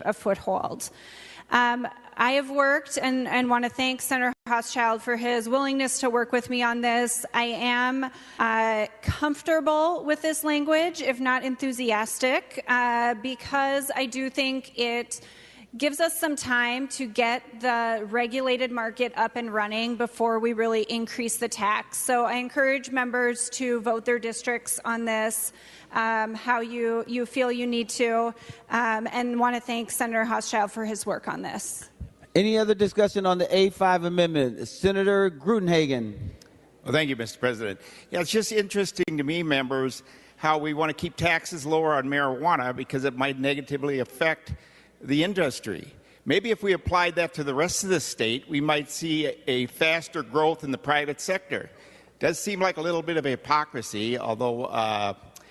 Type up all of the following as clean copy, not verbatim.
a foothold. I have worked and want to thank Senator Hochschild for his willingness to work with me on this. I am comfortable with this language, if not enthusiastic, because I do think it gives us some time to get the regulated market up and running before we really increase the tax. So I encourage members to vote their districts on this, how you feel you need to, and want to thank Senator Hochschild for his work on this. Any other discussion on the A5 amendment? Senator Gruenhagen. Well, thank you, Mr. President. Yeah, it's just interesting to me, members, how we want to keep taxes lower on marijuana because it might negatively affect the industry. Maybe if we applied that to the rest of the state, we might see a faster growth in the private sector. Does seem like a little bit of hypocrisy, although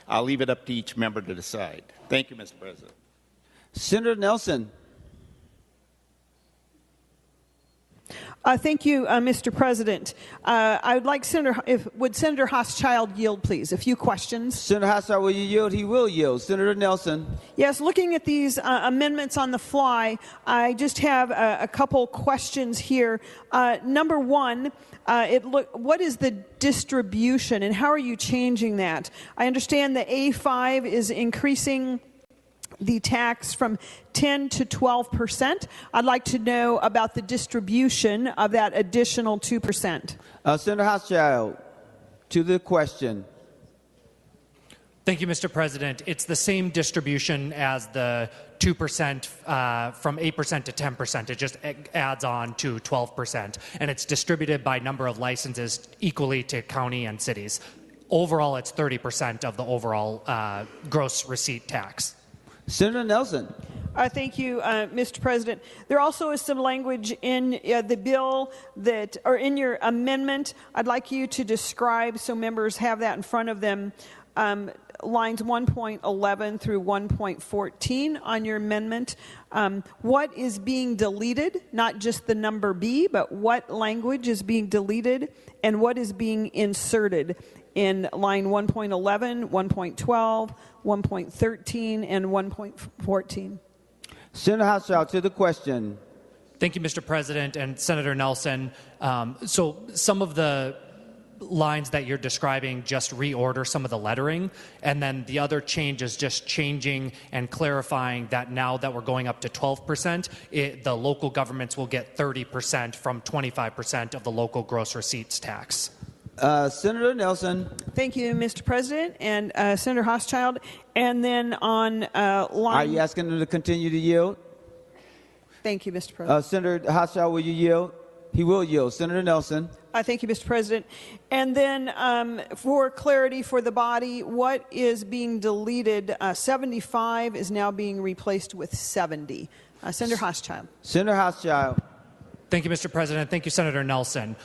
I'll leave it up to each member to decide. Thank you, Mr. President. Senator Nelson. Thank you, Mr. President. I would like would Senator Hochschild yield, please? A few questions. Senator Hochschild, will you yield? He will yield. Senator Nelson. Yes, looking at these amendments on the fly, I just have a couple questions here. Number one, what is the distribution and how are you changing that? I understand the A5 is increasing the tax from 10 to 12%. I'd like to know about the distribution of that additional 2%. Senator Hochschild, to the question. Thank you, Mr. President. It's the same distribution as the 2% from 8% to 10%. It just adds on to 12%. And it's distributed by number of licenses equally to county and cities. Overall, it's 30% of the overall gross receipt tax. Senator Nelson. Thank you, Mr. President. There also is some language in the bill or in your amendment. I'd like you to describe, so members have that in front of them, lines 1.11 through 1.14 on your amendment. What is being deleted, not just the number B, but what language is being deleted and what is being inserted in line 1.11, 1.12, 1.13, and 1.14. Senator Hochschild, to the question. Thank you, Mr. President and Senator Nelson. So some of the lines that you're describing just reorder some of the lettering, and then the other change is just changing and clarifying that now that we're going up to 12%, the local governments will get 30% from 25% of the local gross receipts tax. Senator Nelson. Thank you, Mr. President, and Senator Hochschild. And then on line... Are you asking him to continue to yield? Thank you, Mr. President. Senator Hochschild, will you yield? He will yield. Senator Nelson. Thank you, Mr. President. And then for clarity for the body, what is being deleted? 75 is now being replaced with 70. Senator Hochschild. Senator Hochschild. Thank you, Mr. President. Thank you, Senator Nelson.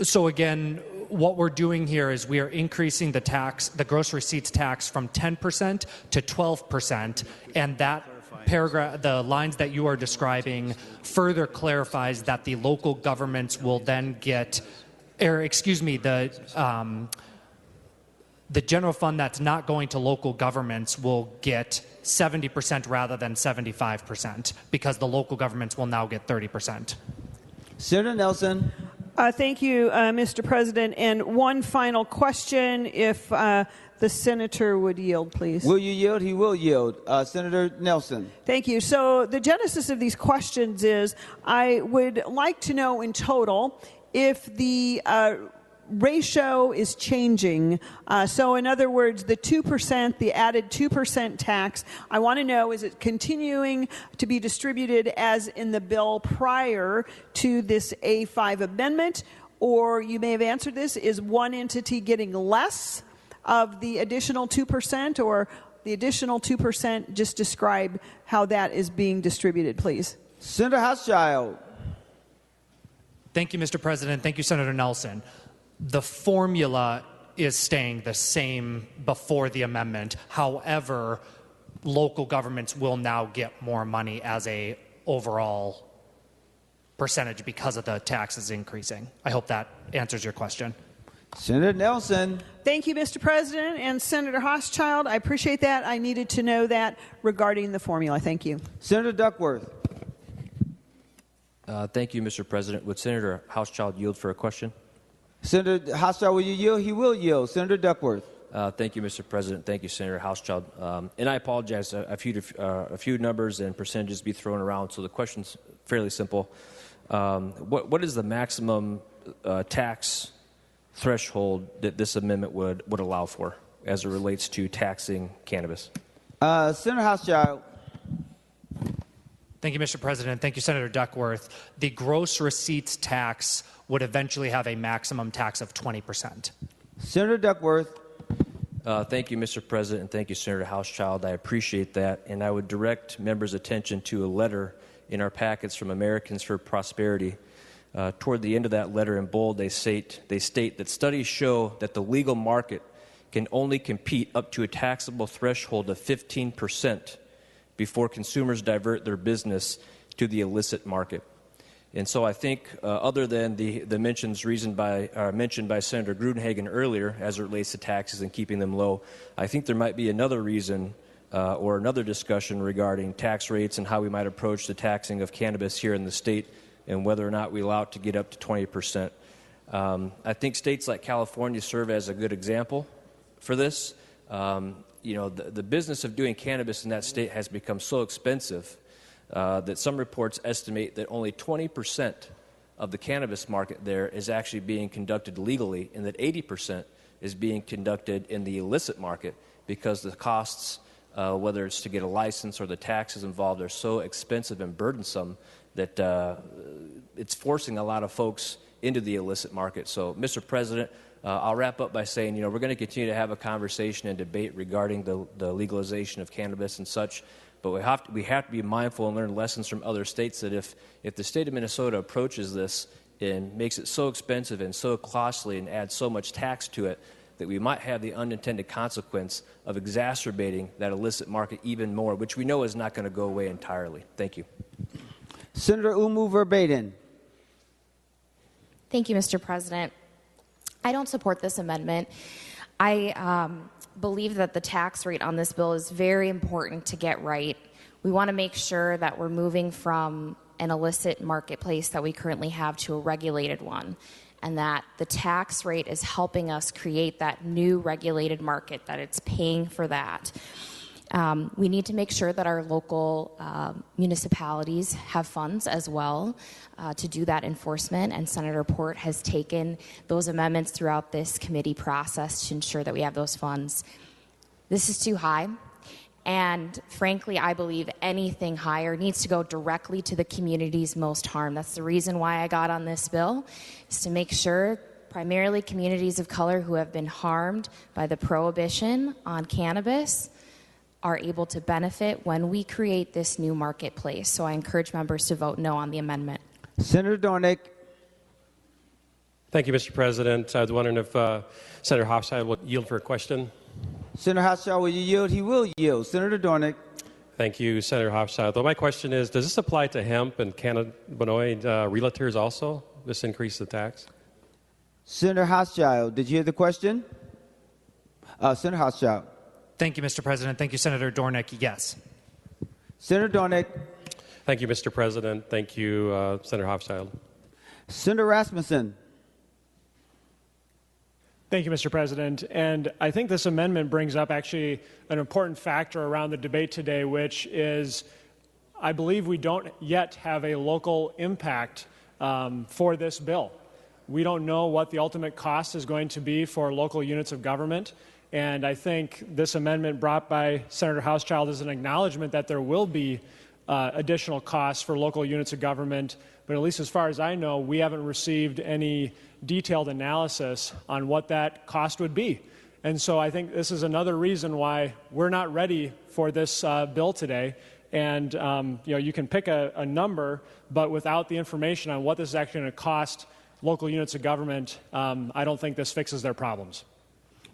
So again, what we're doing here is we are increasing the gross receipts tax from 10% to 12%, and that paragraph, the lines that you are describing, further clarifies that the local governments will then get, the general fund that's not going to local governments will get 70% rather than 75%, because the local governments will now get 30%. Senator Nelson. Thank you, Mr. President. And one final question, if the senator would yield, please. Will you yield? He will yield. Senator Nelson. Thank you. So the genesis of these questions is I would like to know in total if the ratio is changing. So in other words, the 2%, the added 2% tax, I want to know, is it continuing to be distributed as in the bill prior to this A5 amendment? Or you may have answered this, is one entity getting less of the additional 2%, or the additional 2%? Just describe how that is being distributed, please. Senator Hochschild. Thank you, Mr. President. Thank you, Senator Nelson. The formula is staying the same before the amendment. However, local governments will now get more money as a overall percentage because of the taxes increasing. I hope that answers your question. Senator Nelson. Thank you, Mr. President. And Senator Hochschild, I appreciate that. I needed to know that regarding the formula. Thank you. Senator Duckworth. Thank you, Mr. President. Would Senator Hochschild yield for a question? Senator Hochschild, will you yield? He will yield. Senator Duckworth. Thank you, Mr. President. Thank you, Senator Hochschild. And I apologize. A few numbers and percentages be thrown around, so the question's fairly simple. What is the maximum tax threshold that this amendment would allow for as it relates to taxing cannabis? Senator Hochschild. Thank you, Mr. President. Thank you, Senator Duckworth. The gross receipts tax would eventually have a maximum tax of 20%. Senator Duckworth. Thank you, Mr. President, and thank you, Senator Hochschild. I appreciate that, and I would direct members' attention to a letter in our packets from Americans for Prosperity. Toward the end of that letter, in bold, they state that studies show that the legal market can only compete up to a taxable threshold of 15% before consumers divert their business to the illicit market. And so I think, other than the mentions mentioned by Senator Gruenhagen earlier as it relates to taxes and keeping them low, I think there might be another reason or another discussion regarding tax rates and how we might approach the taxing of cannabis here in the state and whether or not we allow it to get up to 20%. I think states like California serve as a good example for this. The business of doing cannabis in that state has become so expensive that some reports estimate that only 20% of the cannabis market there is actually being conducted legally, and that 80% is being conducted in the illicit market because the costs, whether it's to get a license or the taxes involved, are so expensive and burdensome that it's forcing a lot of folks into the illicit market. So, Mr. President, I'll wrap up by saying, we're going to continue to have a conversation and debate regarding the legalization of cannabis and such. But we have to be mindful and learn lessons from other states that if the state of Minnesota approaches this and makes it so expensive and so costly and adds so much tax to it, that we might have the unintended consequence of exacerbating that illicit market even more, which we know is not going to go away entirely. Thank you. Senator Umu Verbatim. Thank you, Mr. President. I don't support this amendment. I believe that the tax rate on this bill is very important to get right. We want to make sure that we're moving from an illicit marketplace that we currently have to a regulated one, and that the tax rate is helping us create that new regulated market, that it's paying for that. We need to make sure that our local municipalities have funds as well to do that enforcement, and Senator Port has taken those amendments throughout this committee process to ensure that we have those funds. This is too high, and frankly, I believe anything higher needs to go directly to the communities most harmed. That's the reason why I got on this bill, is to make sure primarily communities of color who have been harmed by the prohibition on cannabis are able to benefit when we create this new marketplace. So I encourage members to vote no on the amendment. Senator Dornick. Thank you, Mr. President. I was wondering if Senator Hochschild would yield for a question. Senator Hochschild, will you yield? He will yield. Senator Dornick. Thank you, Senator Hochschild. Well, my question is, does this apply to hemp and cannabinoid realtors also, this increase the tax? Senator Hochschild, did you hear the question? Senator Hochschild. Thank you, Mr. President. Thank you, Senator Dornick. Yes. Senator Dornick. Thank you, Mr. President. Thank you, Senator Hochschild. Senator Rasmussen. Thank you, Mr. President. And I think this amendment brings up actually an important factor around the debate today, which is I believe we don't yet have a local impact for this bill. We don't know what the ultimate cost is going to be for local units of government. And I think this amendment brought by Senator Hochschild is an acknowledgement that there will be additional costs for local units of government. But at least as far as I know, we haven't received any detailed analysis on what that cost would be. And so I think this is another reason why we're not ready for this bill today. And you can pick a number, but without the information on what this is actually going to cost local units of government, I don't think this fixes their problems.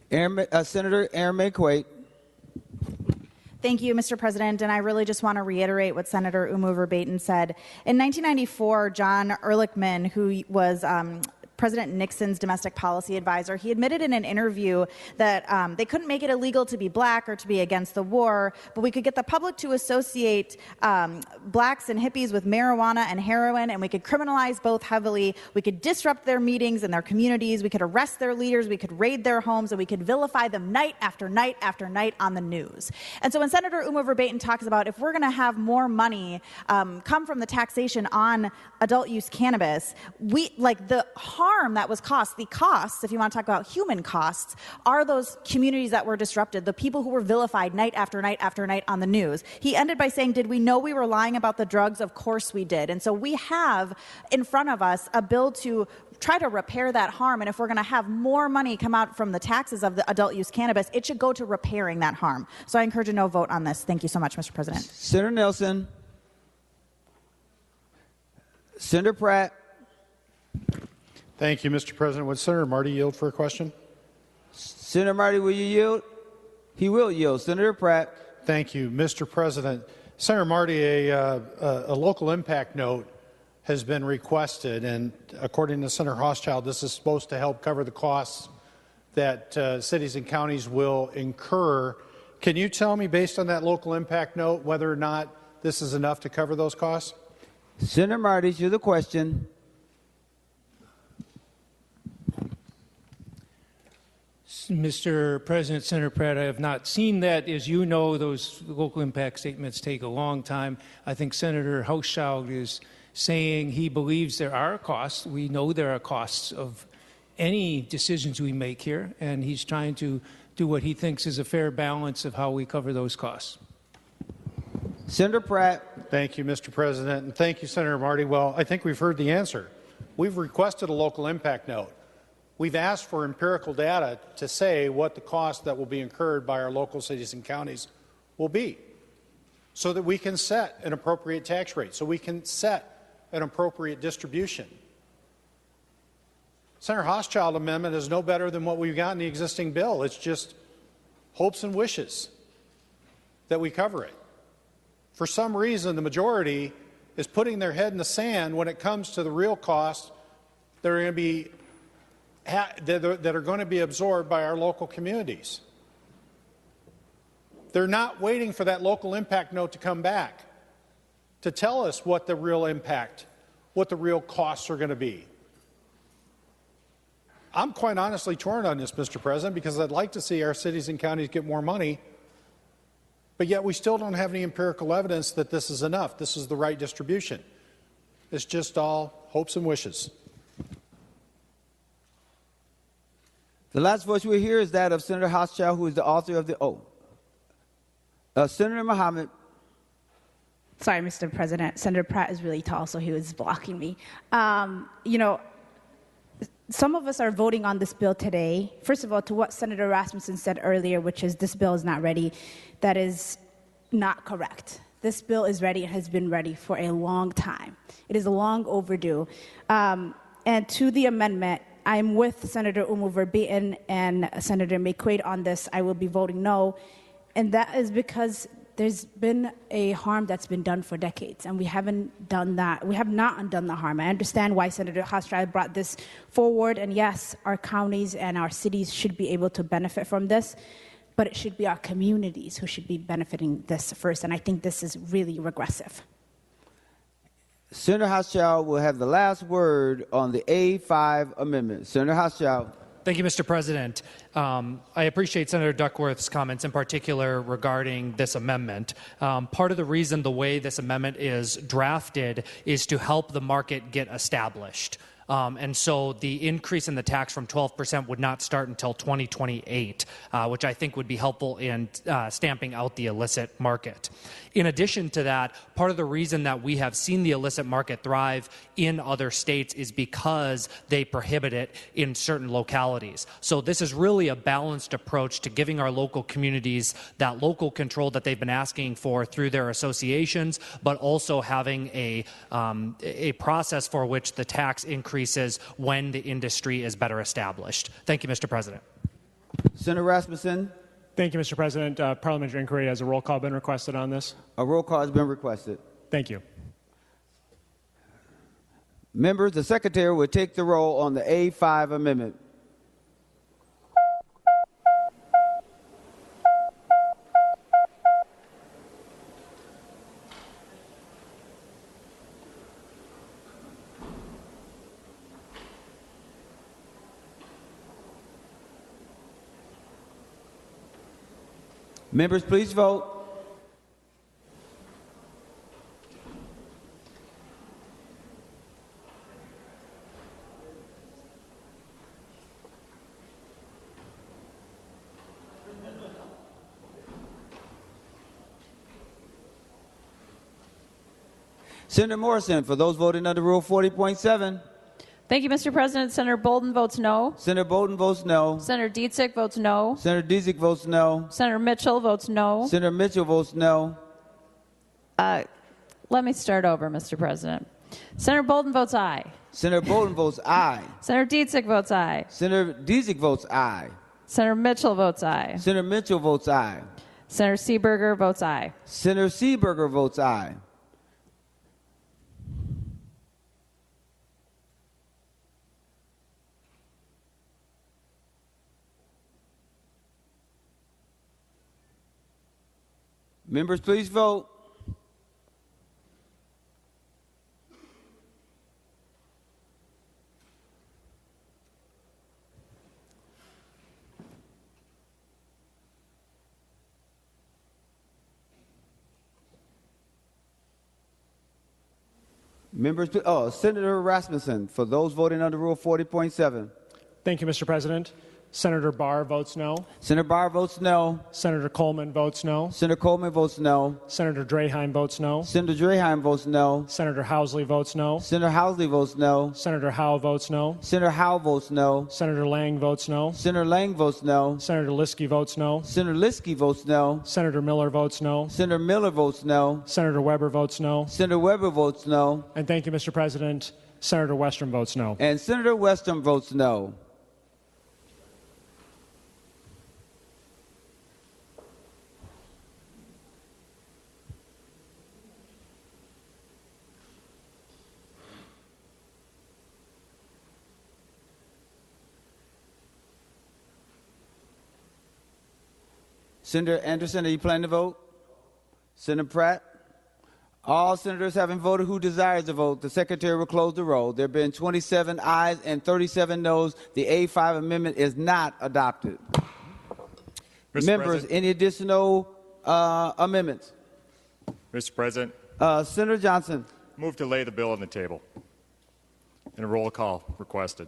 Senator Aaron McQuaid. Thank you, Mr. President, and I really just want to reiterate what Senator Umu Verbatim said. In 1994, John Ehrlichman, who was President Nixon's domestic policy advisor. He admitted in an interview that they couldn't make it illegal to be black or to be against the war, but we could get the public to associate blacks and hippies with marijuana and heroin, and we could criminalize both heavily. We could disrupt their meetings and their communities. We could arrest their leaders. We could raid their homes, and we could vilify them night after night after night on the news. And so when Senator Uma Verbaeten talks about if we're going to have more money come from the taxation on adult use cannabis, we like the harm that was caused, the costs, if you want to talk about human costs, are those communities that were disrupted, the people who were vilified night after night after night on the news. He ended by saying, did we know we were lying about the drugs? Of course we did. And so we have in front of us a bill to try to repair that harm. And if we're going to have more money come out from the taxes of the adult use cannabis, it should go to repairing that harm. So I encourage a no vote on this. Thank you so much, Mr. President. Senator Nelson. Senator Pratt. Thank you, Mr. President. Would Senator Marty yield for a question? Senator Marty, will you yield? He will yield. Senator Pratt. Thank you, Mr. President. Senator Marty, a local impact note has been requested, and according to Senator Hochschild, this is supposed to help cover the costs that cities and counties will incur. Can you tell me, based on that local impact note, whether or not this is enough to cover those costs? Senator Marty, to the question. Mr. President, Senator Pratt, I have not seen that. As you know, those local impact statements take a long time. I think Senator Hochschild is saying he believes there are costs. We know there are costs of any decisions we make here, and he's trying to do what he thinks is a fair balance of how we cover those costs. Senator Pratt. Thank you, Mr. President, and thank you, Senator Marty. Well, I think we've heard the answer. We've requested a local impact note. We've asked for empirical data to say what the cost that will be incurred by our local cities and counties will be, so that we can set an appropriate tax rate, so we can set an appropriate distribution. Senator Hochschild amendment is no better than what we've got in the existing bill. It's just hopes and wishes that we cover it. For some reason, the majority is putting their head in the sand when it comes to the real costs that are going to be absorbed by our local communities. They're not waiting for that local impact note to come back to tell us what the real impact, what the real costs are going to be. I'm quite honestly torn on this, Mr. President, because I'd like to see our cities and counties get more money, but yet we still don't have any empirical evidence that this is enough, this is the right distribution. It's just all hopes and wishes. The last voice we'll hear is that of Senator Hochschild, who is the author of the Senator Muhammad. Sorry, Mr. President. Senator Pratt is really tall, so he was blocking me. Some of us are voting on this bill today. First of all, to what Senator Rasmussen said earlier, which is this bill is not ready, that is not correct. This bill is ready and has been ready for a long time. It is long overdue. And to the amendment, I'm with Senator Uma Verbaeten and Senator McQuaid on this. I will be voting no, and that is because there's been a harm that's been done for decades, and we haven't done that. We have not undone the harm. I understand why Senator Hochschild brought this forward, and yes, our counties and our cities should be able to benefit from this, but it should be our communities who should be benefiting this first, and I think this is really regressive. Senator Hochschild will have the last word on the A5 amendment. Senator Hochschild. Thank you, Mr. President. I appreciate Senator Duckworth's comments in particular regarding this amendment. Part of the reason the way this amendment is drafted is to help the market get established. And so the increase in the tax from 12% would not start until 2028, which I think would be helpful in stamping out the illicit market. In addition to that, part of the reason that we have seen the illicit market thrive in other states is because they prohibit it in certain localities. So this is really a balanced approach to giving our local communities that local control that they've been asking for through their associations, but also having a process for which the tax increases when the industry is better established. Thank you, Mr. President. Senator Rasmussen. Thank you, Mr. President. Parliamentary inquiry. Has a roll call been requested on this? A roll call has been requested. Thank you. Members, the Secretary will take the roll on the A5 amendment. Members, please vote. Senator Morrison, for those voting under Rule 40.7. Thank you, Mr. President. Senator Bolden votes no. Senator Bolden votes no. Senator Dietzick votes no. Senator Dietzick votes no. Senator Mitchell votes no. Senator Mitchell votes no. Let me start over, Mr. President. Senator Bolden votes aye. Senator Bolden votes aye. Senator Dietzick votes aye. Senator Dietzick votes aye. Senator Mitchell votes aye. Senator Mitchell votes aye. Senator Seeberger votes aye. Senator Seeberger votes aye. Members, please vote. Members, Senator Rasmussen, for those voting under Rule 40.7. Thank you, Mr. President. Senator Barr votes no. Senator Barr votes no. Senator Coleman votes no. Senator Coleman votes no. Senator Draheim votes no. Senator Draheim votes no. Senator Housley votes no. Senator Housley votes no. Senator Howe votes no. Senator Howe votes no. Senator Lang votes no. Senator Lang votes no. Senator Liskey votes no. Senator Liskey votes no. Senator Miller votes no. Senator Miller votes no. Senator Weber votes no. Senator Weber votes no. And thank you, Mr. President. Senator Westrom votes no. And Senator Westrom votes no. Senator Anderson, are you planning to vote? Senator Pratt? All senators having voted who desires to vote, the Secretary will close the roll. There have been 27 ayes and 37 noes. The A5 amendment is not adopted. Members, any additional amendments? Mr. President. Senator Johnson. Move to lay the bill on the table. And a roll call requested.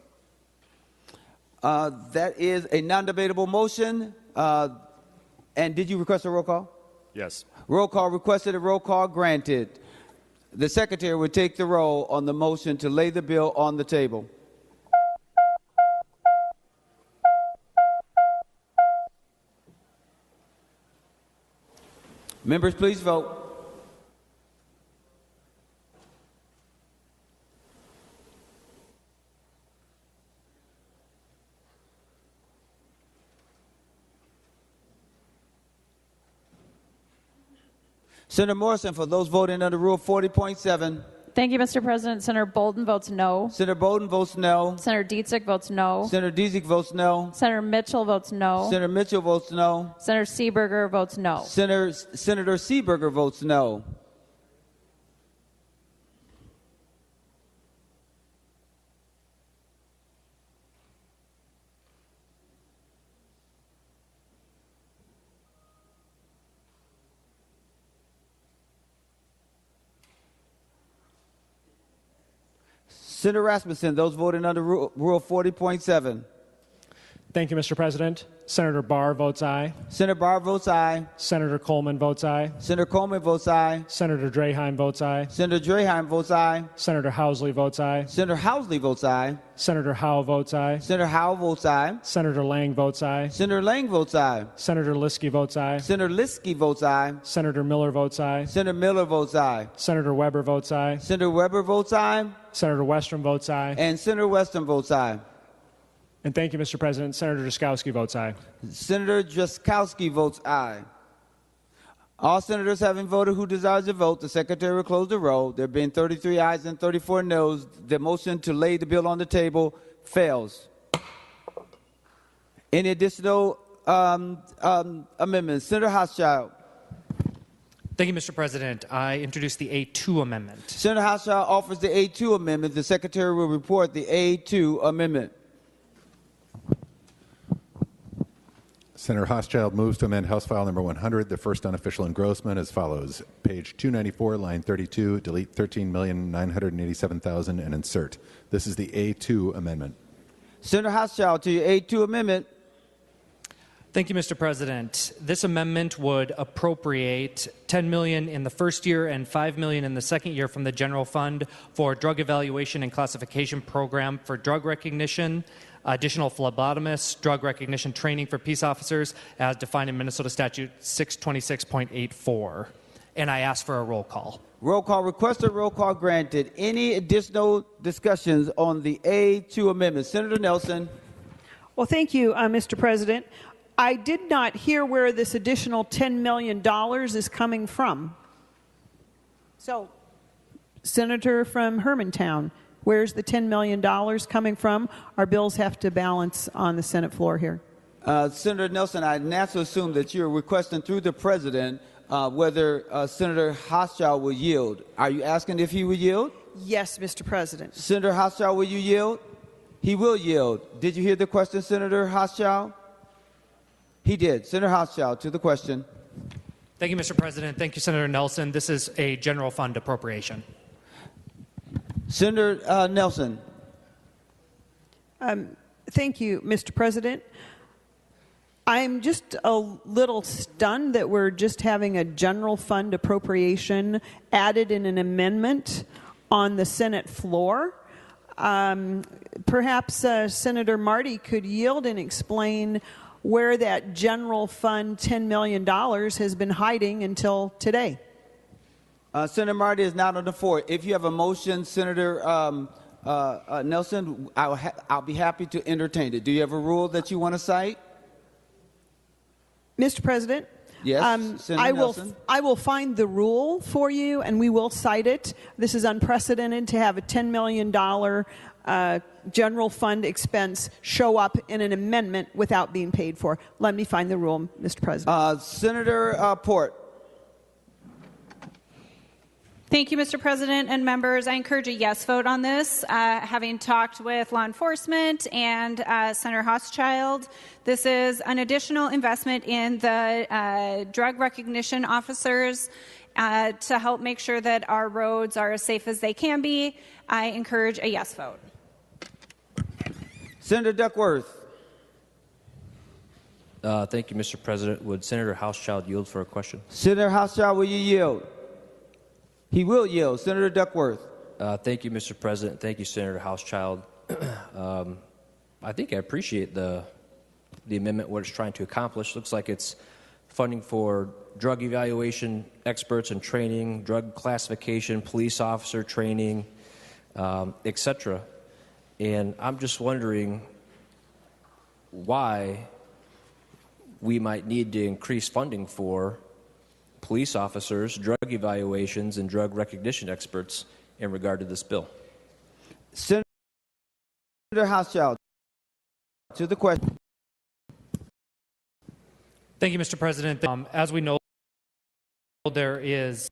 That is a non-debatable motion. And did you request a roll call? Yes. Roll call requested, a roll call granted. The Secretary will take the roll on the motion to lay the bill on the table. Members, please vote. Senator Morrison, for those voting under Rule 40.7. Thank you, Mr. President. Senator Bolden votes no. Senator Bolden votes no. Senator Dietzick votes no. Senator Dietzick votes no. Senator Mitchell votes no. Senator Mitchell votes no. Senator Seeberger votes no. Senator Seeberger votes no. Senator Rasmussen, those voting under Rule 40.7. Thank you, Mr. President. Senator Barr votes aye. Senator Barr votes aye. Senator Coleman votes aye. Senator Coleman votes aye. Senator Draheim votes aye. Senator Draheim votes aye. Senator Housley votes aye. Senator Housley votes aye. Senator Howe votes aye. Senator Howe votes aye. Senator Lang votes aye. Senator Lang votes aye. Senator Liskey votes aye. Senator Liskey votes aye. Senator Miller votes aye. Senator Miller votes aye. Senator Weber votes aye. Senator Weber votes aye. Senator Westrom votes aye. And Senator Westrom votes aye. And thank you, Mr. President. Senator Jaskowski votes aye. Senator Jaskowski votes aye. All senators having voted who desires to vote, the secretary will close the roll. There being 33 ayes and 34 noes, the motion to lay the bill on the table fails. Any additional amendments? Senator Hochschild. Thank you, Mr. President. I introduce the A2 amendment. Senator Hochschild offers the A2 amendment. The secretary will report the A2 amendment. Senator Hochschild moves to amend House File Number 100, the first unofficial engrossment, as follows. Page 294, line 32, delete 13,987,000 and insert. This is the A2 amendment. Senator Hochschild to your A2 amendment. Thank you, Mr. President. This amendment would appropriate $10 million in the first year and $5 million in the second year from the general fund for drug evaluation and classification program for drug recognition, additional phlebotomists, drug recognition training for peace officers as defined in Minnesota Statute 626.84. And I ask for a roll call. Roll call requested, roll call granted. Any additional discussions on the A2 amendment? Senator Nelson. Well, thank you, Mr. President. I did not hear where this additional $10 million is coming from. So, Senator from Hermantown, where's the $10 million coming from? Our bills have to balance on the Senate floor here. Senator Nelson, I naturally assume that you're requesting through the president whether Senator Hochschild will yield. Are you asking if he will yield? Yes, Mr. President. Senator Hochschild, will you yield? He will yield. Did you hear the question, Senator Hochschild? He did. Senator Hochschild to the question. Thank you, Mr. President. Thank you, Senator Nelson. This is a general fund appropriation. Senator Nelson. Thank you, Mr. President. I'm just a little stunned that we're just having a general fund appropriation added in an amendment on the Senate floor. Perhaps Senator Marty could yield and explain where that general fund $10 million has been hiding until today. Senator Marty is not on the floor. If you have a motion, Senator Nelson, I'll be happy to entertain it. Do you have a rule that you want to cite? Mr. President? Yes, Senator Nelson. I will find the rule for you, and we will cite it. This is unprecedented to have a $10 million general fund expense show up in an amendment without being paid for. Let me find the rule, Mr. President. Senator Port. Thank you, Mr. President and members. I encourage a yes vote on this. Having talked with law enforcement and Senator Hochschild, this is an additional investment in the drug recognition officers to help make sure that our roads are as safe as they can be. I encourage a yes vote. Senator Duckworth. Thank you, Mr. President. Would Senator Hochschild yield for a question? Senator Hochschild, will you yield? He will yield. Senator Duckworth. Thank you, Mr. President. Thank you, Senator Hochschild. I think I appreciate the amendment, what it's trying to accomplish. Looks like it's funding for drug evaluation experts and training, drug classification, police officer training, etc. And I'm just wondering why we might need to increase funding for police officers, drug evaluations, and drug recognition experts in regard to this bill. Senator Hochschild, to the question. Thank you, Mr. President. As we know, there is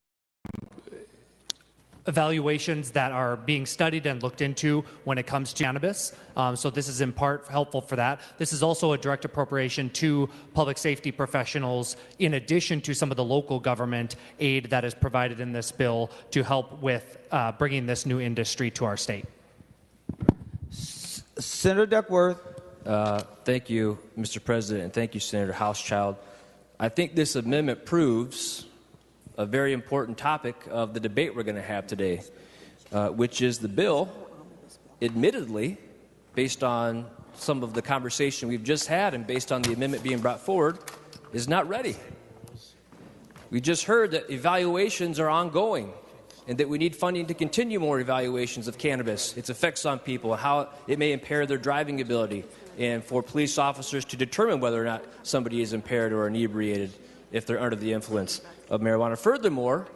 evaluations that are being studied and looked into when it comes to cannabis. So this is in part helpful for that. This is also a direct appropriation to public safety professionals in addition to some of the local government aid that is provided in this bill to help with bringing this new industry to our state. Senator Duckworth. Thank you, Mr. President, and thank you, Senator Hochschild. I think this amendment proves a very important topic of the debate we're going to have today, which is the bill, admittedly, based on some of the conversation we've just had and based on the amendment being brought forward, is not ready. We just heard that evaluations are ongoing and that we need funding to continue more evaluations of cannabis, its effects on people, how it may impair their driving ability, and for police officers to determine whether or not somebody is impaired or inebriated. if they're under the influence of marijuana. Furthermore,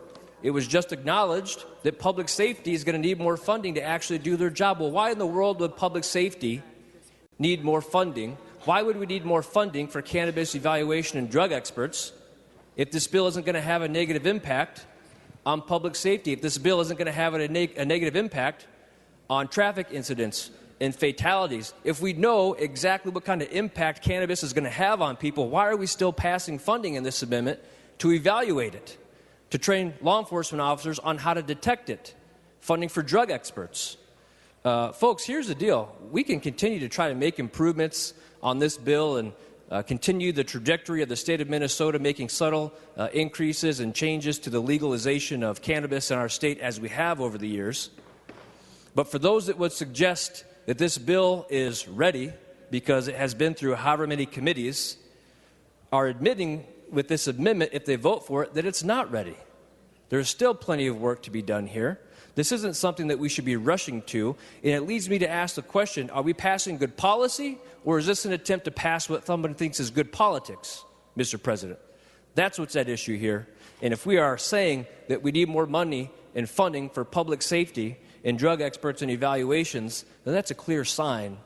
it was just acknowledged that public safety is going to need more funding to actually do their job. Well, why in the world would public safety need more funding? Why would we need more funding for cannabis evaluation and drug experts if this bill isn't going to have a negative impact on public safety, if this bill isn't going to have a negative impact on traffic incidents and fatalities? If we know exactly what kind of impact cannabis is going to have on people, why are we still passing funding in this amendment to evaluate it, to train law enforcement officers on how to detect it, funding for drug experts? Folks, here's the deal. We can continue to try to make improvements on this bill and continue the trajectory of the state of Minnesota, making subtle increases and changes to the legalization of cannabis in our state as we have over the years. But for those that would suggest that this bill is ready because it has been through however many committees, are admitting with this amendment, if they vote for it, that it's not ready. There's still plenty of work to be done here. This isn't something that we should be rushing to, and it leads me to ask the question, are we passing good policy, or is this an attempt to pass what someone thinks is good politics, Mr. President? That's what's at issue here. And if we are saying that we need more money and funding for public safety and drug experts and evaluations, then that's a clear sign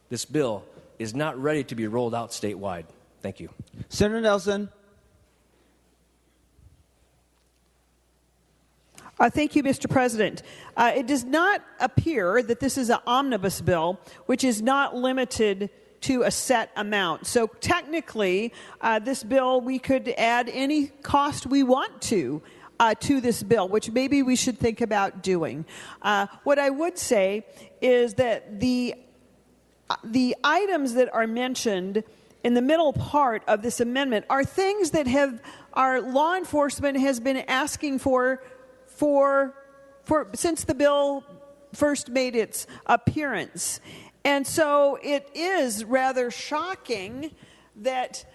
this bill is not ready to be rolled out statewide. Thank you. Senator Nelson. Thank you, Mr. President. It does not appear that this is an omnibus bill, which is not limited to a set amount. So technically, this bill, we could add any cost we want to this bill, which maybe we should think about doing. What I would say is that the items that are mentioned in the middle part of this amendment are things that our law enforcement has been asking for since the bill first made its appearance. And so it is rather shocking that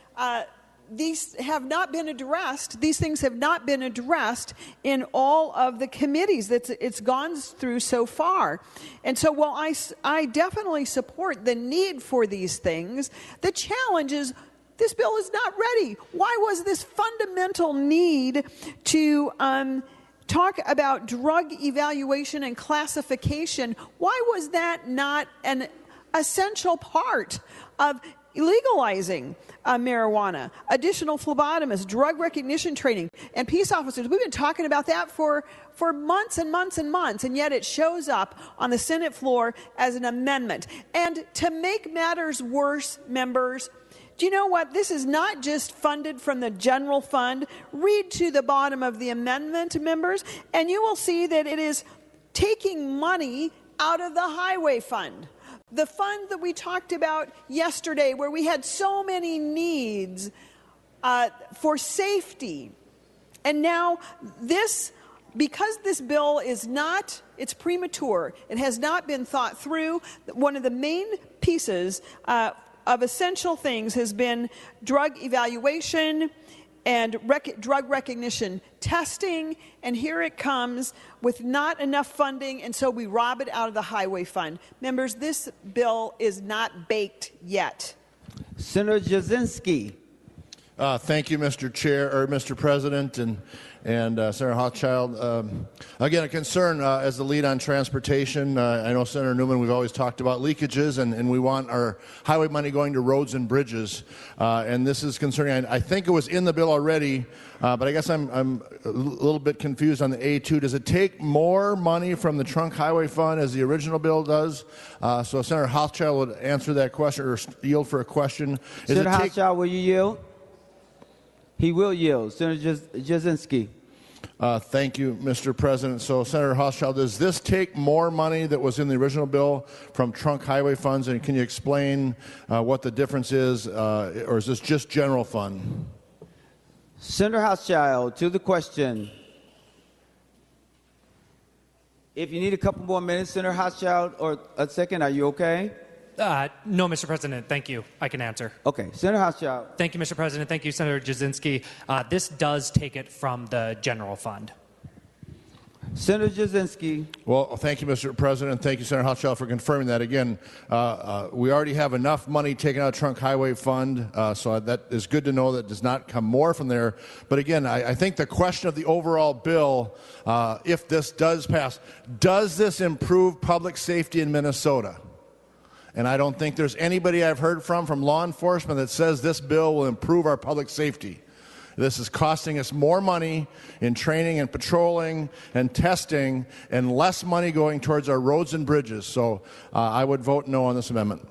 these have not been addressed. These things have not been addressed in all of the committees that it's gone through so far. And so while I definitely support the need for these things, the challenge is this bill is not ready. Why was this fundamental need to talk about drug evaluation and classification? Why was that not an essential part of legalizing marijuana? Additional phlebotomists, drug recognition training, and peace officers. We've been talking about that for months and months and months, and yet it shows up on the Senate floor as an amendment. And to make matters worse, members, do you know what? This is not just funded from the general fund. Read to the bottom of the amendment, members, and you will see that it is taking money out of the highway fund. The fund that we talked about yesterday, where we had so many needs for safety. And now because this bill is not, it's premature, it has not been thought through, one of the main pieces of essential things has been drug evaluation and drug recognition testing, and here it comes with not enough funding, and so we rob it out of the highway fund. Members, this bill is not baked yet. Senator Jasinski. Thank you, Mr. President, and Senator Hochschild. Again, a concern as the lead on transportation. I know, Senator Newman, we've always talked about leakages, and we want our highway money going to roads and bridges. And this is concerning. I think it was in the bill already, but I guess I'm a little bit confused on the A2. Does it take more money from the trunk highway fund as the original bill does? So Senator Hochschild would answer that question or yield for a question. Senator Hochschild, will you yield? He will yield. Senator Jasinski. Thank you, Mr. President. So, Senator Hochschild, does this take more money that was in the original bill from trunk highway funds? And can you explain what the difference is, or is this just general fund? Senator Hochschild, to the question. If you need a couple more minutes, Senator Hochschild, or a second, are you okay? No, Mr. President. Thank you. I can answer. Okay. Senator Hochschild. Thank you, Mr. President. Thank you, Senator Jasinski. This does take it from the general fund. Senator Jasinski. Well, thank you, Mr. President. Thank you, Senator Hochschild, for confirming that. Again, we already have enough money taken out of Trunk Highway Fund, so that is good to know that does not come more from there. But again, I think the question of the overall bill, if this does pass, does this improve public safety in Minnesota? And I don't think there's anybody I've heard from law enforcement that says this bill will improve our public safety. This is costing us more money in training and patrolling and testing and less money going towards our roads and bridges. So I would vote no on this amendment.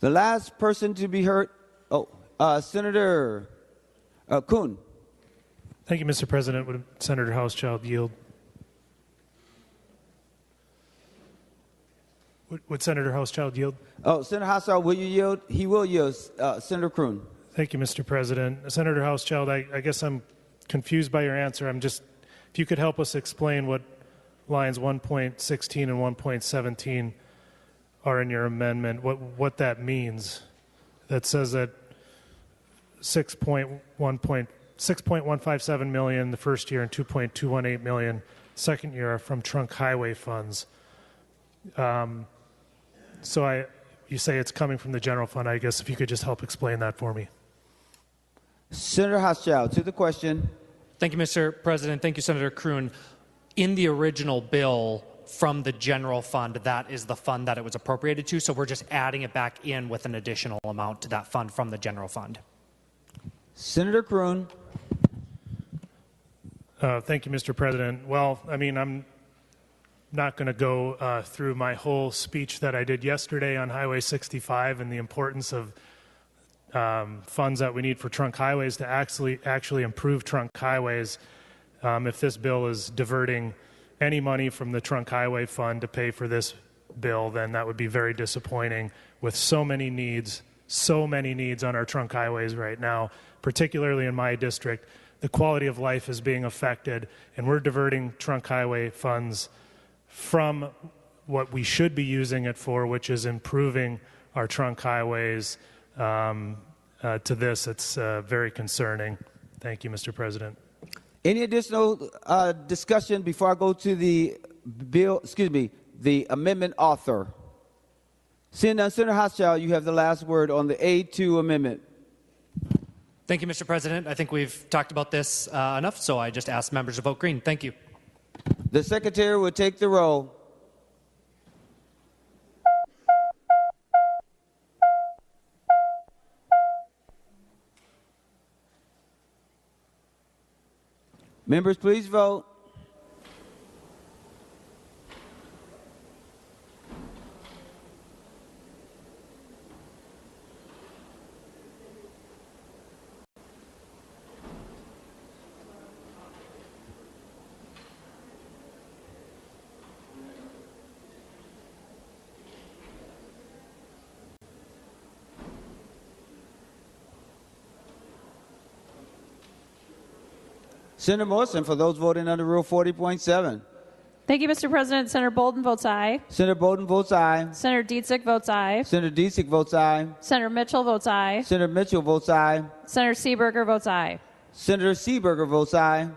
The last person to be heard, Senator Kuhn. Thank you, Mr. President. Would Senator Houschild yield? Would Senator Houschild yield? Oh, Senator Houschild, will you yield? He will yield. Senator Kroon. Thank you, Mr. President. Senator Houschild, I guess I'm confused by your answer. If you could help us explain what lines 1.16 and 1.17 are in your amendment, what that means. That says that 6.157 million the first year and 2.218 million second year are from trunk highway funds. You say it's coming from the general fund. I guess if you could just help explain that for me. Senator Houschild, to the question. Thank you, Mr. President. Thank you, Senator Kroon. In the original bill from the general fund, that is the fund that it was appropriated to, so we're just adding it back in with an additional amount to that fund from the general fund. Senator Kroon. Thank you, Mr. President. Well, I'm not going to go through my whole speech that I did yesterday on Highway 65 and the importance of funds that we need for trunk highways to actually improve trunk highways. If this bill is diverting any money from the trunk highway fund to pay for this bill, then that would be very disappointing with so many needs on our trunk highways right now, particularly in my district. The quality of life is being affected, and we're diverting trunk highway funds from what we should be using it for, which is improving our trunk highways. To this, it's very concerning. Thank you, Mr. President. Any additional discussion before I go to the bill? The amendment author. Seeing none, Senator Houschild, you have the last word on the A2 amendment. Thank you, Mr. President. I think we've talked about this enough, so I just ask members to vote green. Thank you. The Secretary will take the roll. Members, please vote. Senator Morrison, for those voting under Rule 40.7. Thank you, Mr. President. Senator Bolden votes aye. Senator Bolden votes aye. Senator Dietzig votes aye. Senator Dietzig votes aye. Senator Mitchell votes aye. Senator Mitchell votes aye. Senator Seeberger votes aye. Senator Seeberger votes aye.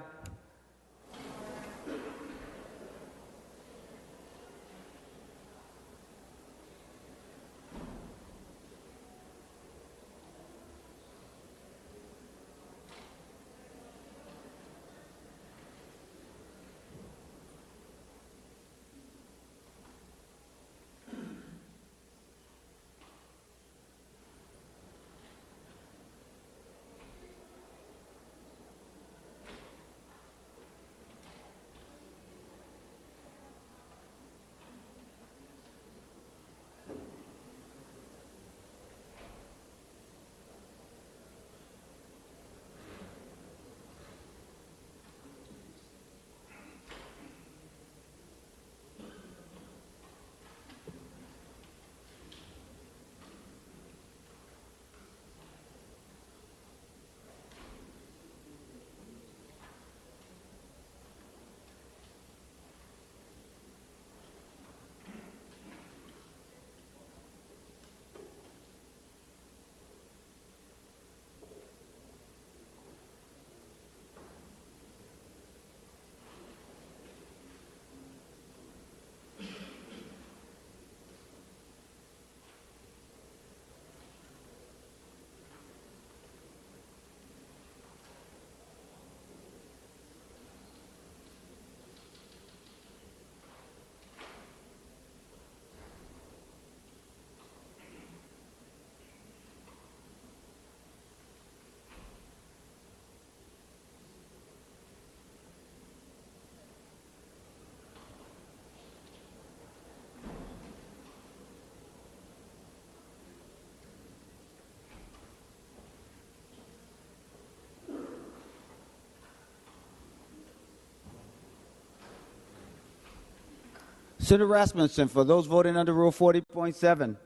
Senator Rasmussen, for those voting under Rule 40.7.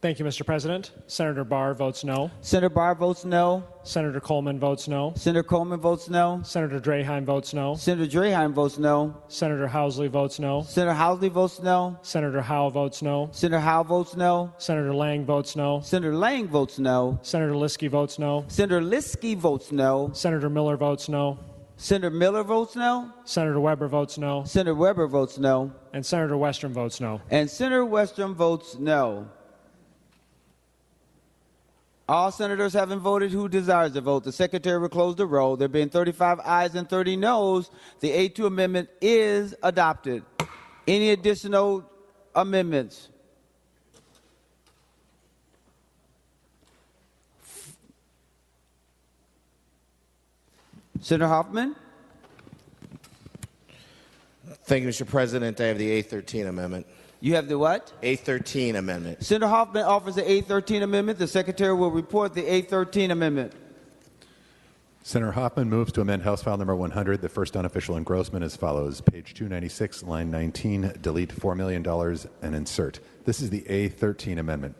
Thank you, Mr. President. Senator Barr votes no. Senator Barr votes no. Senator Coleman votes no. Senator Coleman votes no. Senator Draheim votes no. Senator Draheim votes no. Senator Housley votes no. Senator Housley votes no. Senator Howe votes no. Senator Howe votes no. Senator Lang votes no. Senator Lang votes no. Senator Liskey votes no. Senator Liskey votes no. Senator Miller votes no. Senator Miller votes no. Senator Weber votes no. Senator Weber votes no. And Senator Western votes no. And Senator Western votes no. All senators having voted who desires to vote, the Secretary will close the roll. There being 35 ayes and 30 noes, the A2 amendment is adopted. Any additional amendments? Senator Hoffman? Thank you, Mr. President. I have the A13 amendment. You have the what? A13 amendment. Senator Hoffman offers the A13 amendment. The Secretary will report the A13 amendment. Senator Hoffman moves to amend House File Number 100, the first unofficial engrossment as follows. Page 296, line 19, delete $4 million and insert. This is the A13 amendment.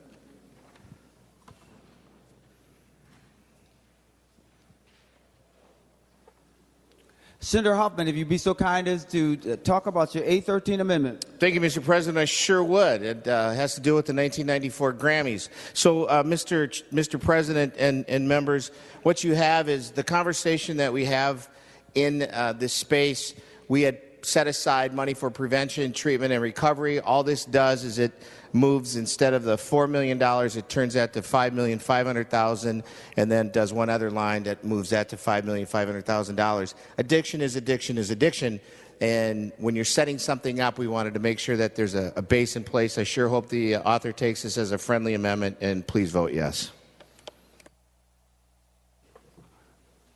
Senator Hoffman, if you'd be so kind as to talk about your A13 amendment. Thank you, Mr. President. I sure would. It has to do with the 1994 Grammys. So, Mr. President and members, what you have is the conversation that we have in this space. We had set aside money for prevention, treatment, and recovery. All this does is it moves, instead of the $4 million, it turns that to $5,500,000, and then does one other line that moves that to $5,500,000. Addiction is addiction is addiction. And when you're setting something up, we wanted to make sure that there's a base in place. I sure hope the author takes this as a friendly amendment, and please vote yes.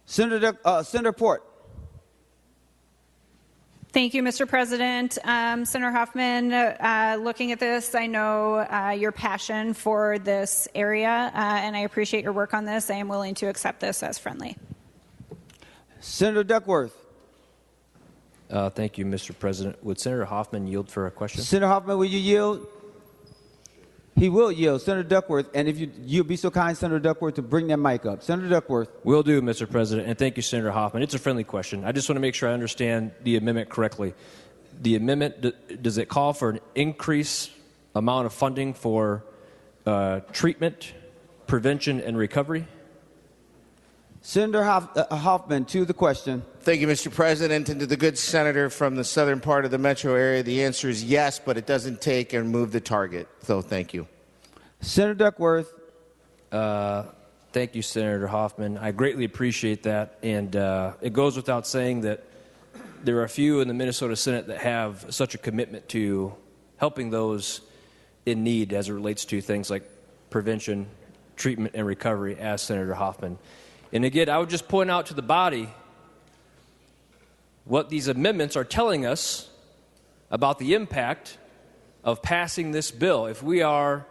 Senator Port. Thank you, Mr. President. Senator Hoffman, looking at this, I know your passion for this area, and I appreciate your work on this. I am willing to accept this as friendly. Senator Duckworth. Thank you, Mr. President. Would Senator Hoffman yield for a question? Senator Hoffman, will you yield? He will yield. Senator Duckworth, and if you'll be so kind, Senator Duckworth, to bring that mic up. Senator Duckworth. Will do, Mr. President, and thank you, Senator Hoffman. It's a friendly question. I just want to make sure I understand the amendment correctly. The amendment, does it call for an increased amount of funding for treatment, prevention, and recovery? Senator Hoffman, to the question. Thank you, Mr. President. And to the good senator from the southern part of the metro area, the answer is yes, but it doesn't take and move the target. So thank you. Senator Duckworth. Thank you, Senator Hoffman. I greatly appreciate that. And it goes without saying that there are a few in the Minnesota Senate that have such a commitment to helping those in need as it relates to things like prevention, treatment, and recovery as Senator Hoffman. And again, I would just point out to the body what these amendments are telling us about the impact of passing this bill. If we are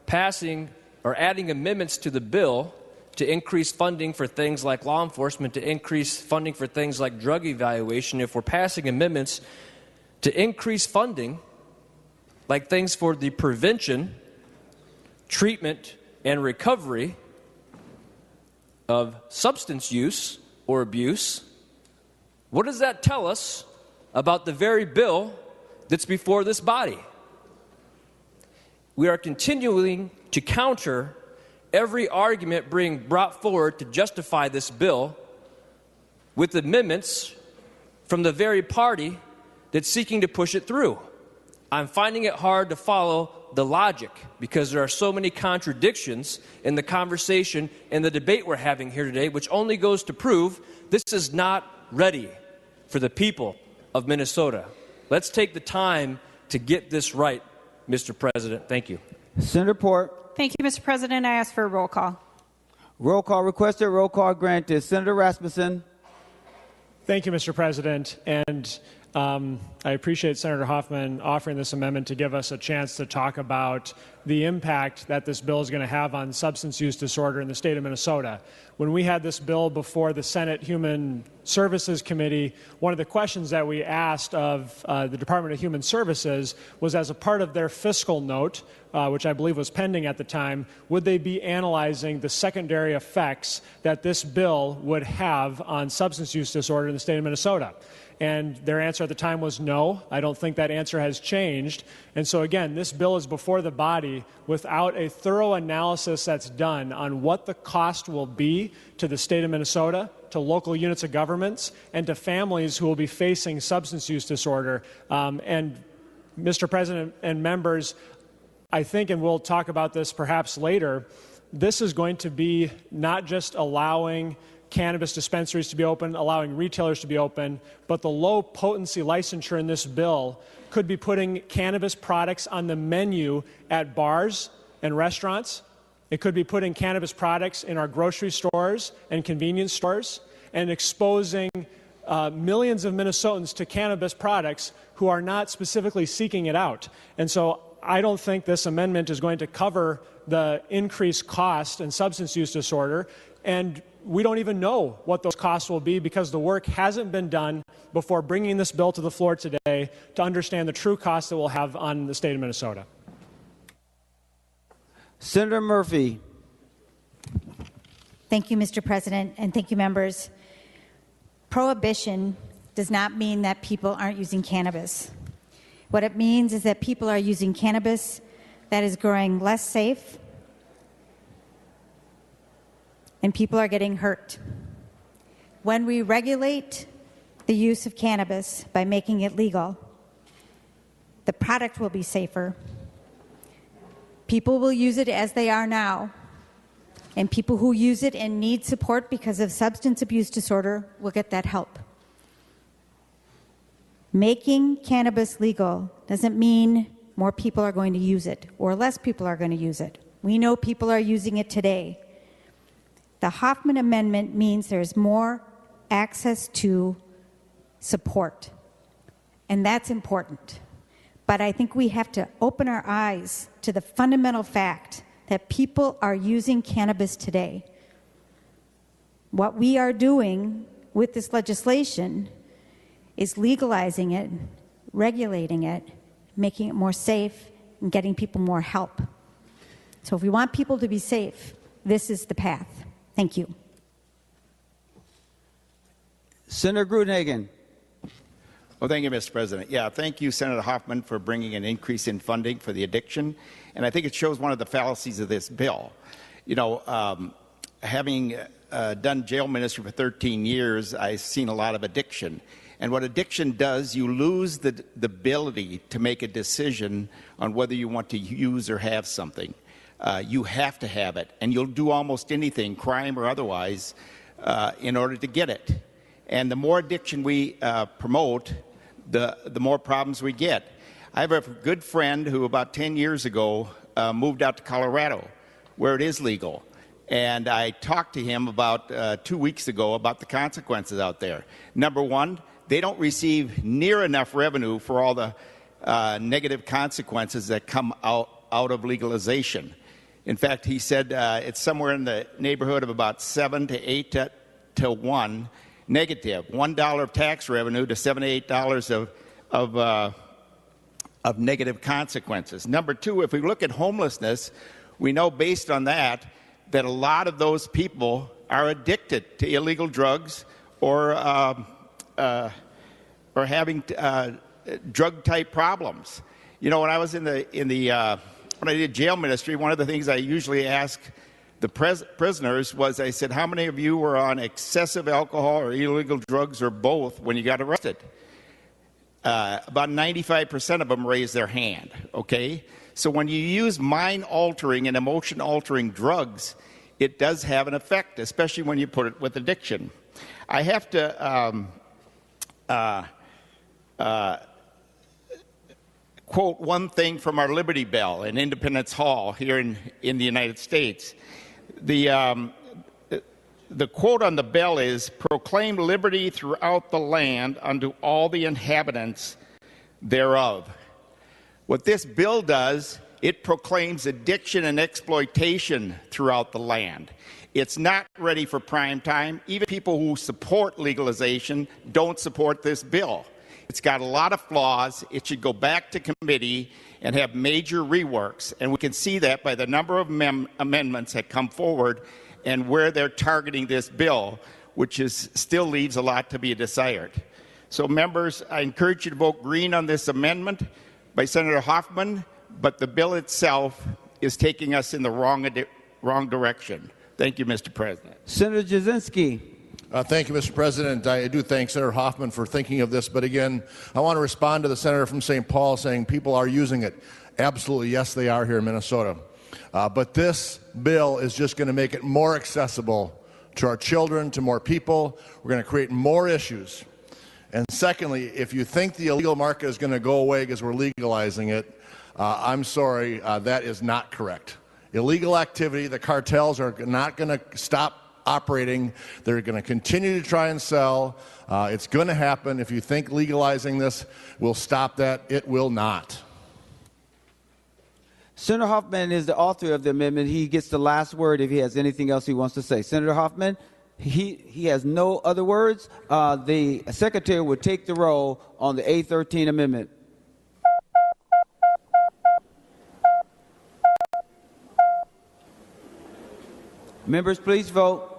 passing or adding amendments to the bill to increase funding for things like law enforcement, to increase funding for things like drug evaluation, if we're passing amendments to increase funding like things for the prevention, treatment, and recovery of substance use or abuse, what does that tell us about the very bill that's before this body? We are continuing to counter every argument being brought forward to justify this bill with amendments from the very party that's seeking to push it through. I'm finding it hard to follow the logic because there are so many contradictions in the conversation and the debate we're having here today, which only goes to prove this is not ready for the people of Minnesota. Let's take the time to get this right, Mr. President. Thank you. Senator Port. Thank you, Mr. President. I ask for a roll call. Roll call requested. Roll call granted. Senator Rasmussen. Thank you, Mr. President. And I appreciate Senator Hoffman offering this amendment to give us a chance to talk about the impact that this bill is going to have on substance use disorder in the state of Minnesota. When we had this bill before the Senate Human Services Committee, one of the questions that we asked of the Department of Human Services was, as a part of their fiscal note, which I believe was pending at the time, would they be analyzing the secondary effects that this bill would have on substance use disorder in the state of Minnesota? And their answer at the time was no. I don't think that answer has changed. And so again, this bill is before the body without a thorough analysis that's done on what the cost will be to the state of Minnesota, to local units of governments, and to families who will be facing substance use disorder. And Mr. President and members, I think, and we'll talk about this perhaps later, this is going to be not just allowing cannabis dispensaries to be open, allowing retailers to be open, but the low potency licensure in this bill could be putting cannabis products on the menu at bars and restaurants. It could be putting cannabis products in our grocery stores and convenience stores and exposing millions of Minnesotans to cannabis products who are not specifically seeking it out. And so I don't think this amendment is going to cover the increased cost in substance use disorder, and we don't even know what those costs will be because the work hasn't been done before bringing this bill to the floor today to understand the true costs it will have on the state of Minnesota. Senator Murphy. Thank you, Mr. President, and thank you, members. Prohibition does not mean that people aren't using cannabis. What it means is that people are using cannabis that is growing less safe, and people are getting hurt. When we regulate the use of cannabis by making it legal, the product will be safer. People will use it as they are now, and people who use it and need support because of substance abuse disorder will get that help. Making cannabis legal doesn't mean more people are going to use it or less people are going to use it. We know people are using it today. The Hoffman Amendment means there's more access to support, and that's important. But I think we have to open our eyes to the fundamental fact that people are using cannabis today. What we are doing with this legislation is legalizing it, regulating it, making it more safe, and getting people more help. So if we want people to be safe, this is the path. Thank you. Senator Gruenhagen. Well, thank you, Mr. President. Yeah, thank you, Senator Hoffman, for bringing an increase in funding for the addiction. And I think it shows one of the fallacies of this bill. You know, having done jail ministry for 13 years, I've seen a lot of addiction. And what addiction does, you lose the ability to make a decision on whether you want to use or have something. You have to have it, and you'll do almost anything, crime or otherwise, in order to get it. And the more addiction we promote, the more problems we get. I have a good friend who about 10 years ago moved out to Colorado, where it is legal. And I talked to him about 2 weeks ago about the consequences out there. Number one, they don't receive near enough revenue for all the negative consequences that come out of legalization. In fact, he said it's somewhere in the neighborhood of about 7 to 8 to 1 negative. $1 of tax revenue to $7 to $8 of negative consequences. Number two, if we look at homelessness, we know based on that a lot of those people are addicted to illegal drugs or having drug-type problems. You know, when I was when I did jail ministry, one of the things I usually ask the prisoners was, I said, how many of you were on excessive alcohol or illegal drugs or both when you got arrested? About 95% of them raised their hand, okay? So when you use mind-altering and emotion-altering drugs, it does have an effect, especially when you put it with addiction. I have to quote one thing from our Liberty Bell in Independence Hall here in the United States. the quote on the bill is, proclaim liberty throughout the land unto all the inhabitants thereof. What this bill does, it proclaims addiction and exploitation throughout the land. It's not ready for prime time. Even people who support legalization don't support this bill. It's got a lot of flaws. It should go back to committee and have major reworks. And we can see that by the number of amendments that come forward and where they're targeting this bill, which still leaves a lot to be desired. So members, I encourage you to vote green on this amendment by Senator Hoffman, but the bill itself is taking us in the wrong direction. Thank you, Mr. President. Senator Jasinski. Thank you, Mr. President. I do thank Senator Hoffman for thinking of this, but again, I want to respond to the senator from St. Paul saying people are using it. Absolutely, yes, they are here in Minnesota. But this bill is just going to make it more accessible to our children, to more people. We're going to create more issues. And secondly, if you think the illegal market is going to go away because we're legalizing it, I'm sorry, that is not correct. Illegal activity, the cartels are not going to stop operating. They're going to continue to try and sell. It's going to happen. If you think legalizing this will stop that, it will not. Senator Hoffman is the author of the amendment. He gets the last word if he has anything else he wants to say. Senator Hoffman, he has no other words. The secretary will take the roll on the A13 amendment. Members, please vote.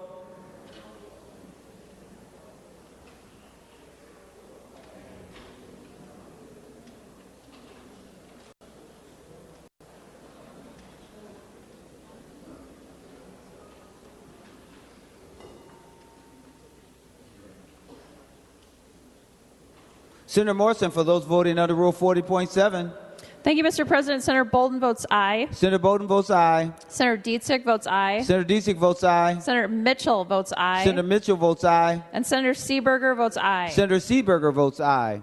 Senator Morrison, for those voting under Rule 40.7. Thank you, Mr. President. Senator Bolden votes aye. Senator Bolden votes aye. Senator Dietzig votes aye. Senator Dietzig votes aye. Senator Mitchell votes aye. Senator Mitchell votes aye. And Senator Seeberger votes aye. Senator Seeberger votes aye.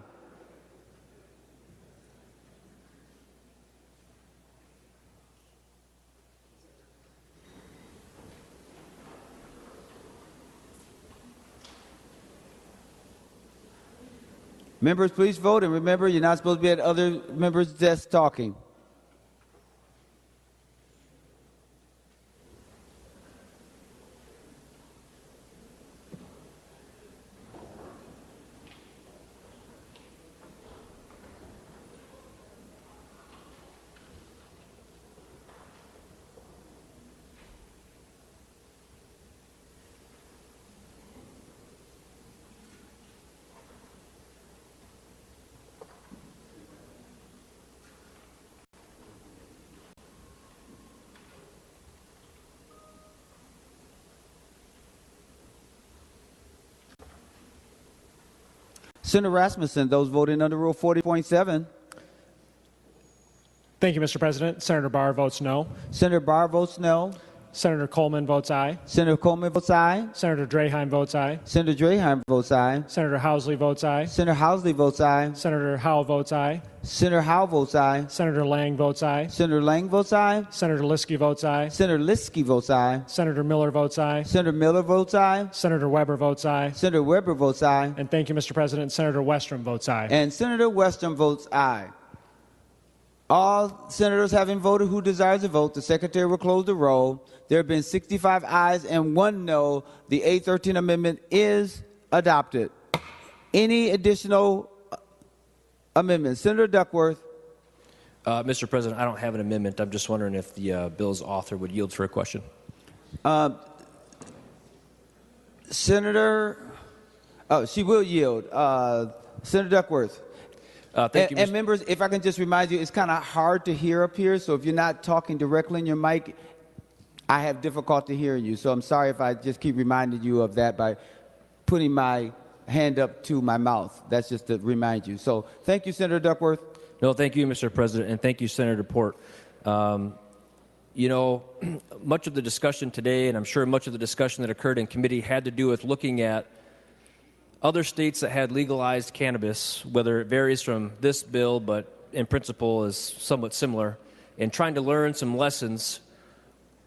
Members, please vote, and remember, you're not supposed to be at other members' desks talking. Senator Rasmussen, those voting under Rule 40.7. Thank you, Mr. President. Senator Barr votes no. Senator Barr votes no. Senator Coleman votes aye. Senator Coleman votes aye. Senator Draheim votes aye. Senator Draheim votes aye. Senator Housley votes aye. Senator Housley votes aye. Senator Howe votes aye. Senator Howe votes aye. Senator Lang votes aye. Senator Lang votes aye. Senator Liskey votes aye. Senator Liskey votes aye. Senator Miller votes aye. Senator Miller votes aye. Senator Weber votes aye. Senator Weber votes aye. And thank you, Mr. President. Senator Westrom votes aye. And Senator Westrom votes aye. All senators having voted who desires to vote, the secretary will close the roll. There have been 65 ayes and 1 no. The A13 amendment is adopted. Any additional amendments? Senator Duckworth. Mr. President, I don't have an amendment. I'm just wondering if the bill's author would yield for a question. Senator, she will yield. Senator Duckworth. Thank you, and members, if I can just remind you, it's kind of hard to hear up here, so if you're not talking directly in your mic, I have difficulty hearing you. So I'm sorry if I just keep reminding you of that by putting my hand up to my mouth. That's just to remind you. So thank you, Senator Duckworth. No, thank you, Mr. President, and thank you, Senator Port. You know, much of the discussion today, and I'm sure much of the discussion that occurred in committee, had to do with looking at other states that had legalized cannabis, whether it varies from this bill, but in principle is somewhat similar, and trying to learn some lessons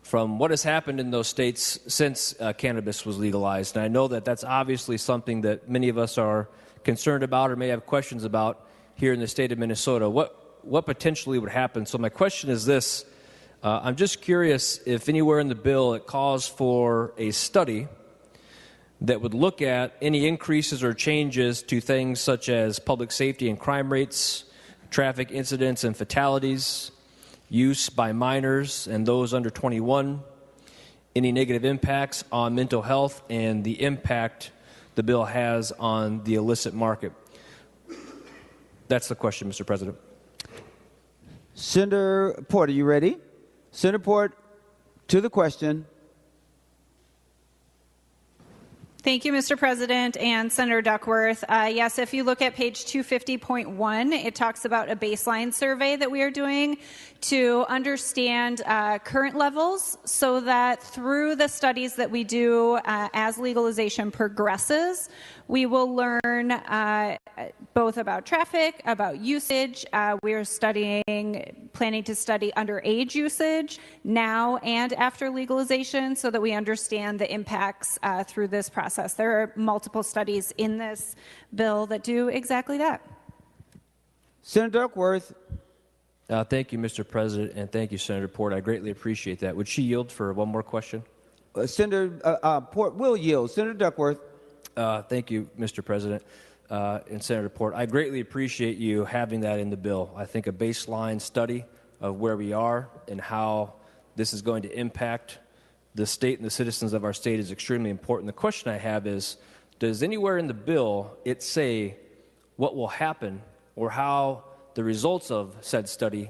from what has happened in those states since cannabis was legalized. And I know that that's obviously something that many of us are concerned about or may have questions about here in the state of Minnesota. What potentially would happen? So my question is this. I'm just curious if anywhere in the bill it calls for a study that would look at any increases or changes to things such as public safety and crime rates, traffic incidents and fatalities, use by minors and those under 21, any negative impacts on mental health, and the impact the bill has on the illicit market. That's the question, Mr. President. Senator Port, are you ready? Senator Port, to the question. Thank you, Mr. President, and Senator Duckworth. Yes, if you look at page 250.1, it talks about a baseline survey that we are doing to understand current levels so that through the studies that we do as legalization progresses, we will learn both about traffic, about usage. We are planning to study underage usage now and after legalization so that we understand the impacts through this process. There are multiple studies in this bill that do exactly that. Senator Duckworth. Thank you, Mr. President, and thank you, Senator Port. I greatly appreciate that. Would she yield for one more question? Senator Port will yield. Senator Duckworth. Thank you, Mr. President and Senator Port. I greatly appreciate you having that in the bill. I think a baseline study of where we are and how this is going to impact the state and the citizens of our state is extremely important. The question I have is, does anywhere in the bill it say what will happen or how the results of said study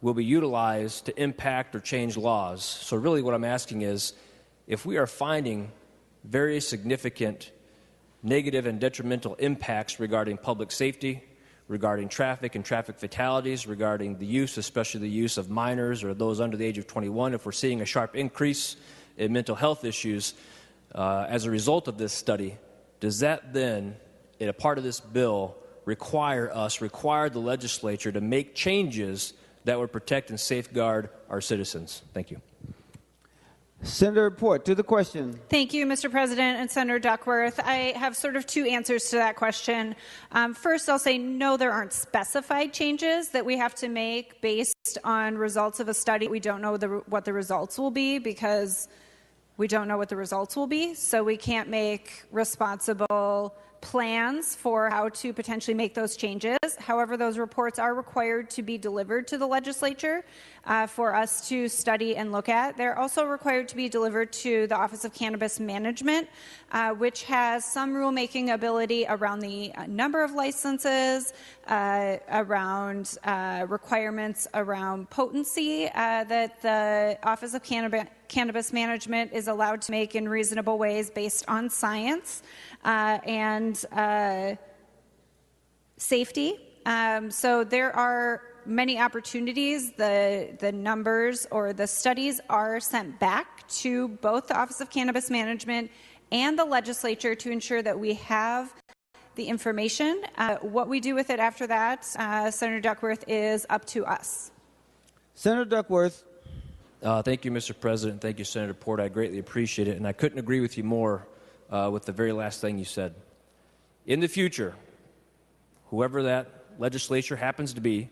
will be utilized to impact or change laws? So really what I'm asking is, if we are finding very significant negative and detrimental impacts regarding public safety, regarding traffic and traffic fatalities, regarding the use, especially the use of minors or those under the age of 21, if we're seeing a sharp increase in mental health issues as a result of this study, does that then, in a part of this bill, require the legislature to make changes that would protect and safeguard our citizens? Thank you. Senator Port, to the question. Thank you, Mr. President and Senator Duckworth. I have sort of two answers to that question. First, I'll say no, there aren't specified changes that we have to make based on results of a study. We don't know what the results will be because we don't know what the results will be, so we can't make responsible plans for how to potentially make those changes. However, those reports are required to be delivered to the legislature for us to study and look at. They're also required to be delivered to the Office of Cannabis Management, which has some rulemaking ability around the number of licenses, around requirements around potency that the Office of Cannabis Management is allowed to make in reasonable ways based on science and safety. So there are many opportunities. The numbers or the studies are sent back to both the Office of Cannabis Management and the legislature to ensure that we have the information. What we do with it after that, Senator Duckworth, is up to us. Senator Duckworth. Thank you, Mr. President. Thank you, Senator Port. I greatly appreciate it, and I couldn't agree with you more with the very last thing you said. In the future, whoever that legislature happens to be,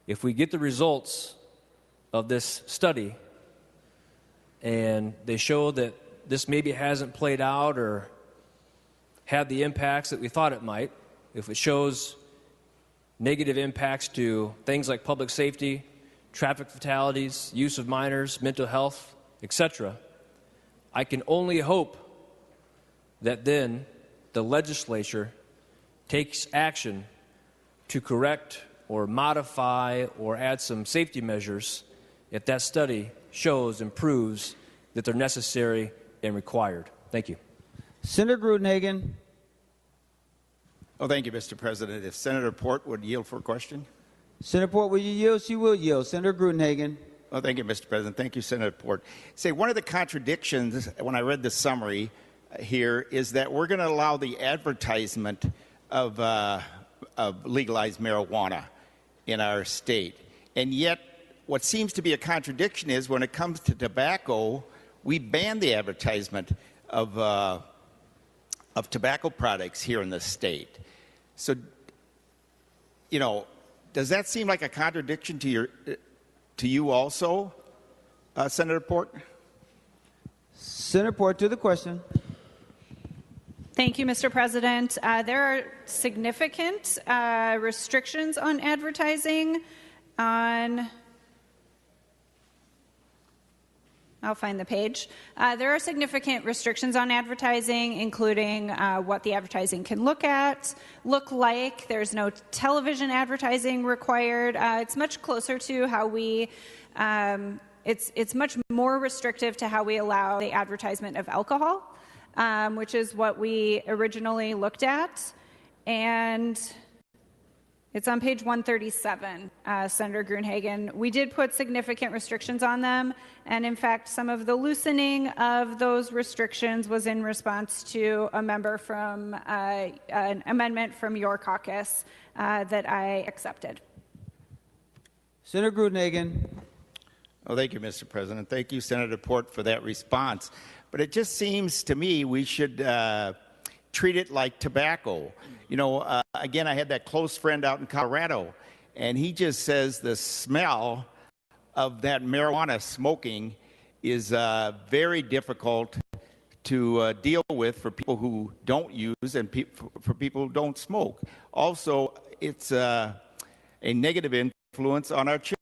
if we get the results of this study and they show that this maybe hasn't played out or had the impacts that we thought it might, if it shows negative impacts to things like public safety, traffic fatalities, use of minors, mental health, etc., I can only hope that then the legislature takes action to correct or modify or add some safety measures if that study shows and proves that they're necessary and required. Thank you. Senator Grudenhagen. Oh, thank you, Mr. President. If Senator Port would yield for a question. Senator Port, will you yield? She will yield. Senator Grudenhagen. Oh, thank you, Mr. President. Thank you, Senator Port. Say, one of the contradictions when I read the summary here is that we're going to allow the advertisement of legalized marijuana in our state, and yet what seems to be a contradiction is when it comes to tobacco, we ban the advertisement of tobacco products here in the state. So, you know, does that seem like a contradiction to you also, Senator Port? Senator Port, to the question. Thank you, Mr. President. There are significant restrictions on advertising on. I'll find the page. There are significant restrictions on advertising, including what the advertising can look like. There's no television advertising required. It's much closer to how we. It's much more restrictive to how we allow the advertisement of alcohol, which is what we originally looked at, and. It's on page 137, Senator Gruenhagen. We did put significant restrictions on them, and in fact, some of the loosening of those restrictions was in response to a member from an amendment from your caucus that I accepted. Senator Gruenhagen. Oh, thank you, Mr. President. Thank you, Senator Port, for that response. But it just seems to me we should treat it like tobacco. You know, again, I had that close friend out in Colorado, and he just says the smell of that marijuana smoking is very difficult to deal with for people who don't use and for people who don't smoke. Also, it's a negative influence on our children.